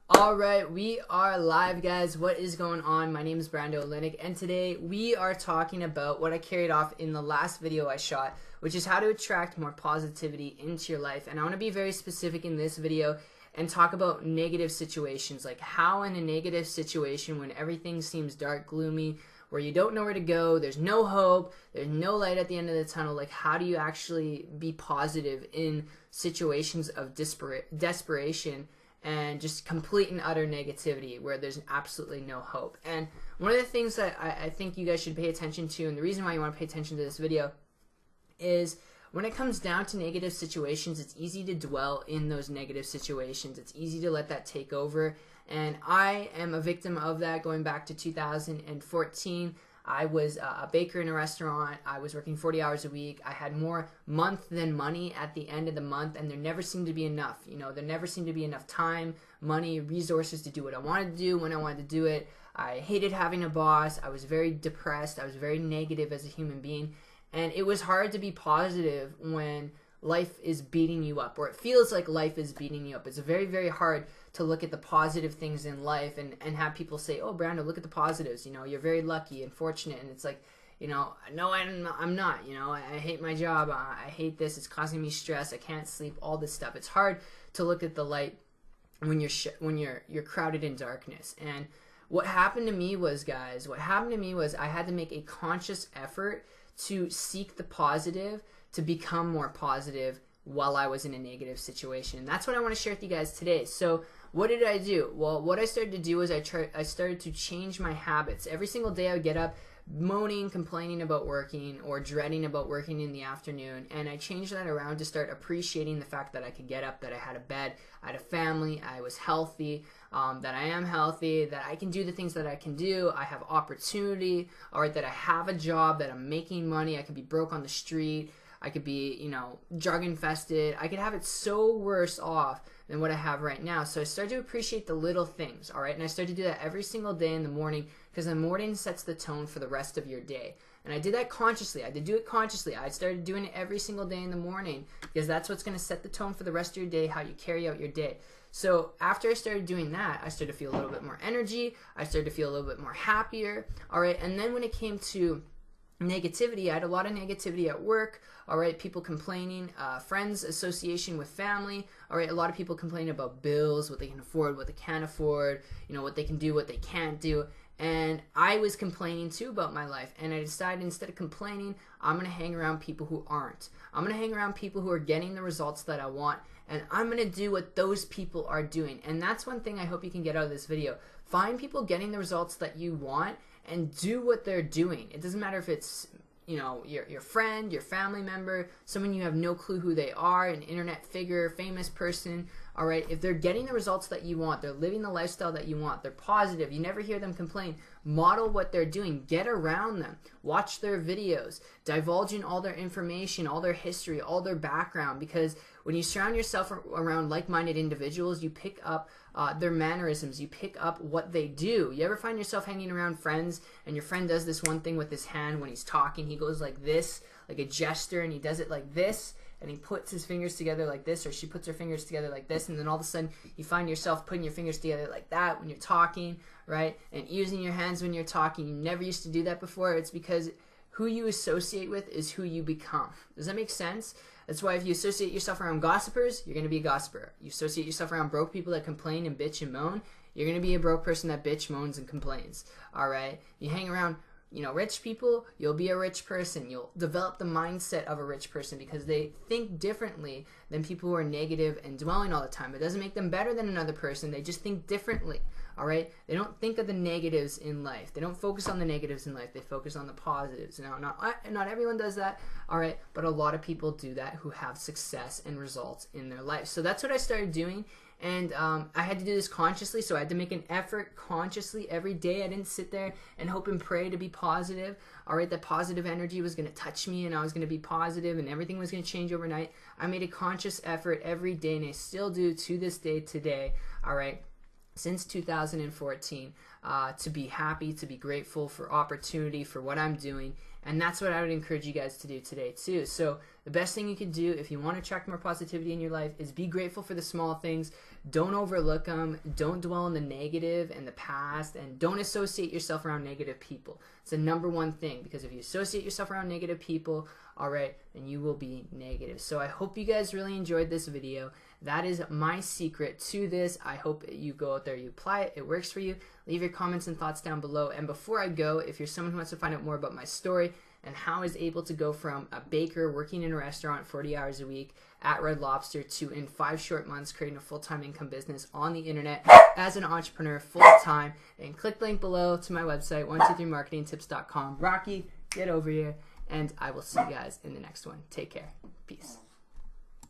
All right, we are live, guys. What is going on? My name is Brando Olenek, and today we are talking about what I carried off in the last video I shot, which is how to attract more positivity into your life. And I want to be very specific in this video and talk about negative situations, like how in a negative situation when everything seems dark, gloomy, where you don't know where to go, there's no hope, there's no light at the end of the tunnel, like how do you actually be positive in situations of desperation and just complete and utter negativity where there's absolutely no hope. And one of the things that I think you guys should pay attention to, and the reason why you want to pay attention to this video, is when it comes down to negative situations, it's easy to dwell in those negative situations. It's easy to let that take over. And I am a victim of that going back to 2014. I was a baker in a restaurant. I was working 40 hours a week. I had more month than money at the end of the month, and there never seemed to be enough. You know, there never seemed to be enough time, money, resources to do what I wanted to do when I wanted to do it. I hated having a boss. I was very depressed. I was very negative as a human being, and it was hard to be positive when life is beating you up, or it feels like life is beating you up. It's very, very hard to look at the positive things in life and have people say, oh, Brando, look at the positives. You know, you're very lucky and fortunate. And it's like, you know, no, I'm not. You know, I hate my job. I hate this. It's causing me stress. I can't sleep, all this stuff. It's hard to look at the light when you're crowded in darkness. And what happened to me was, guys, I had to make a conscious effort to seek the positive, to become more positive while I was in a negative situation. And that's what I want to share with you guys today. So what did I do? Well, what I started to do was I started to change my habits. Every single day I would get up moaning, complaining about working, or dreading about working in the afternoon, and I changed that around to start appreciating the fact that I could get up, that I had a bed, I had a family, I was healthy, that I am healthy, that I can do the things that I can do, I have opportunity, or that I have a job, that I'm making money. I could be broke on the street, I could be, you know, drug infested. I could have it so worse off than what I have right now. So I started to appreciate the little things, all right? And I started to do that every single day in the morning, because the morning sets the tone for the rest of your day. And I did that consciously. I did do it consciously. I started doing it every single day in the morning, because that's what's going to set the tone for the rest of your day, how you carry out your day. So after I started doing that, I started to feel a little bit more energy. I started to feel a little bit more happier, all right? And then when it came to negativity, I had a lot of negativity at work, all right, people complaining, friends, association with family, all right, a lot of people complaining about bills, what they can afford, what they can't afford, you know, what they can do, what they can't do. And I was complaining too about my life, and I decided instead of complaining, I'm going to hang around people who aren't. I'm going to hang around people who are getting the results that I want, and I'm going to do what those people are doing. And that's one thing I hope you can get out of this video. Find people getting the results that you want and do what they're doing. It doesn't matter if it's, you know, your friend, your family member, someone you have no clue who they are, an internet figure, famous person, all right? If they're getting the results that you want, they're living the lifestyle that you want, they're positive, you never hear them complain, model what they're doing, get around them, watch their videos, divulge in all their information, all their history, all their background, because when you surround yourself around like-minded individuals, you pick up their mannerisms, you pick up what they do. You ever find yourself hanging around friends and your friend does this one thing with his hand when he's talking, he goes like this, like a gesture, and he does it like this, and he puts his fingers together like this, or she puts her fingers together like this, and then all of a sudden you find yourself putting your fingers together like that when you're talking, right? And using your hands when you're talking. You never used to do that before. It's because who you associate with is who you become. Does that make sense? That's why if you associate yourself around gossipers, you're going to be a gossiper. You associate yourself around broke people that complain and bitch and moan, you're going to be a broke person that bitch, moans, and complains. All right? You hang around, you know, rich people, you'll be a rich person. You'll develop the mindset of a rich person because they think differently than people who are negative and dwelling all the time. It doesn't make them better than another person. They just think differently. All right? They don't think of the negatives in life. They don't focus on the negatives in life. They focus on the positives. Now, not everyone does that, all right? But a lot of people do that who have success and results in their life. So that's what I started doing, and I had to do this consciously, so I had to make an effort consciously every day. I didn't sit there and hope and pray to be positive, all right? That positive energy was going to touch me, and I was going to be positive, and everything was going to change overnight. I made a conscious effort every day, and I still do to this day today, all right? Since 2014, to be happy, to be grateful for opportunity, for what I'm doing, And that's what I would encourage you guys to do today too. So the best thing you can do if you want to attract more positivity in your life is be grateful for the small things. Don't overlook them. Don't dwell on the negative and the past, and don't associate yourself around negative people. It's the number one thing, because if you associate yourself around negative people, all right, then you will be negative. So I hope you guys really enjoyed this video. That is my secret to this. I hope you go out there, you apply it, it works for you. Leave your comments and thoughts down below. And before I go, if you're someone who wants to find out more about my story and how I was able to go from a baker working in a restaurant 40 hours a week at Red Lobster to, in 5 short months, creating a full-time income business on the internet as an entrepreneur full-time, then click the link below to my website, 123marketingtips.com. Rocky, get over here, and I will see you guys in the next one. Take care. Peace.